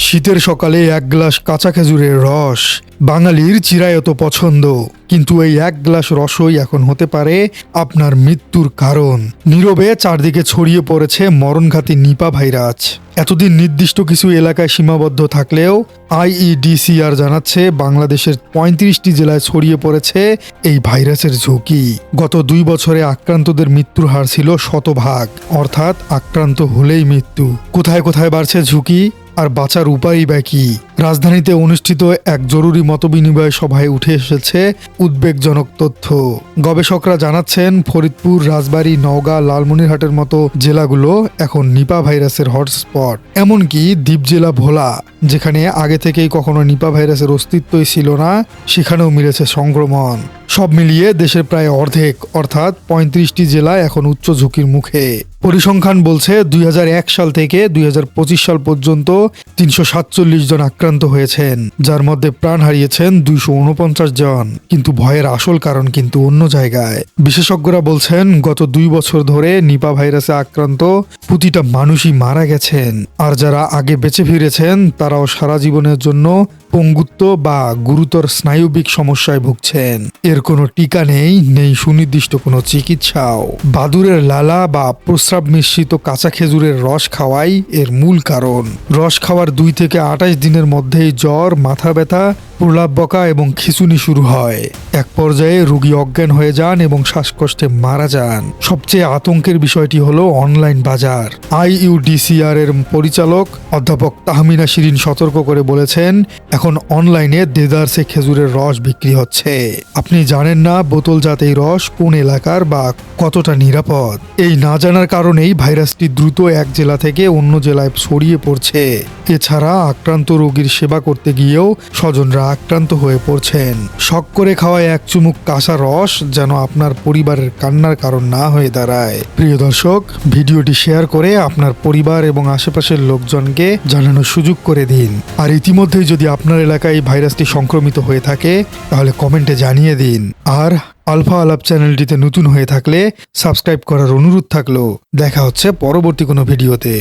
শীতের সকালে এক গ্লাস কাঁচা খেজুরের রস বাঙালির চিরায়ত পছন্দ, কিন্তু এই এক গ্লাস রসই এখন হতে পারে আপনার মৃত্যুর কারণ। নীরবে চারদিকে ছড়িয়ে পড়েছে মরণঘাতী নিপা ভাইরাস। এতদিন নির্দিষ্ট কিছু এলাকায় সীমাবদ্ধ থাকলেও আইইডিসিআর জানাচ্ছে বাংলাদেশের ৩৫টি জেলায় ছড়িয়ে পড়েছে এই ভাইরাসের ঝুঁকি। গত ২ বছরে আক্রান্তদের মৃত্যুর হার ছিল ১০০%, অর্থাৎ আক্রান্ত হলেই মৃত্যু। কোথায় কোথায় বাড়ছে ঝুঁকি আর বাঁচার উপায়ই বা কি? রাজধানীতে অনুষ্ঠিত এক জরুরি মতবিনিময় সভায় উঠে এসেছে উদ্বেগজনক তথ্য। গবেষকরা জানাচ্ছেন ফরিদপুর, রাজবাড়ী, নওগাঁ, লালমনিরহাটের মতো জেলাগুলো এখন নিপা ভাইরাসের হটস্পট। এমনকি দ্বীপ জেলা ভোলা, যেখানে আগে থেকেই কখনো নিপা ভাইরাসের অস্তিত্বই ছিল না, সেখানেও মিলেছে সংক্রমণ। সব মিলিয়ে দেশের প্রায় অর্ধেক, অর্থাৎ ৩৫টি জেলা এখন উচ্চ ঝুঁকির মুখে। পরিসংখ্যান বলছে ২০০১ সাল থেকে ২০২৫ সাল পর্যন্ত ৩৪৭ জন আক্রান্ত হয়েছেন, যার মধ্যে প্রাণ হারিয়েছেন ২৪৯ জন। কিন্তু ভয়ের আসল কারণ কিন্তু অন্য জায়গায়। বিশেষজ্ঞরা বলছেন গত ২ বছর ধরে নিপা ভাইরাসে আক্রান্ত প্রতিটা মানুষই মারা গেছেন, আর যারা আগে বেঁচে ফিরেছেন তারাও সারা জীবনের জন্য পঙ্গুত্ব বা গুরুতর স্নায়ুবিক সমস্যায় ভুগছেন। এর কোনো টিকা নেই সুনির্দিষ্ট কোনো চিকিৎসাও। বাদুরের লালা বা প্রস্রাব মিশ্রিত কাঁচা খেজুরের রস খাওয়াই এর মূল কারণ। রস খাওয়ার ২ থেকে ২৮ দিনের মধ্যেই জ্বর, মাথা ব্যথা, প্রলাপ বকা এবং খিঁচুনি শুরু হয়। এক পর্যায়ে রোগী অজ্ঞান হয়ে যান এবং শ্বাসকষ্টে মারা যান। সবচেয়ে আতঙ্কের বিষয়টি হলো অনলাইন বাজার। আইইউডিসিআর এর পরিচালক অধ্যাপক তাহমিনা শিরিন সতর্ক করে বলেছেন, এখন অনলাইনে দেদারসে খেজুরের রস বিক্রি হচ্ছে। আপনি জানেন না বোতলজাত এই রস কোন এলাকার বা কতটা নিরাপদ। এই না জানার কারণেই ভাইরাসটি দ্রুত এক জেলা থেকে অন্য জেলায় ছড়িয়ে পড়ছে। এছাড়া আক্রান্ত রোগীর সেবা করতে গিয়েও স্বজনরা আক্রান্ত হয়ে পড়ছেন। শখ করে খাওয়া এক চুমুক কাঁচা রস যেন আপনার পরিবারের কান্নার কারণ না হয়ে দাঁড়ায়। প্রিয় দর্শক, ভিডিওটি শেয়ার করে আপনার পরিবার এবং আশেপাশের লোকজনকে জানানোর সুযোগ করে দিন। আর ইতিমধ্যেই যদি আপনার এলাকায় ভাইরাসটি সংক্রমিত হয়ে থাকে তাহলে কমেন্টে জানিয়ে দিন। আর আলফা আলাপ চ্যানেলটিতে নতুন হয়ে থাকলে সাবস্ক্রাইব করার অনুরোধ থাকলো। দেখা হচ্ছে পরবর্তী কোনো ভিডিওতে।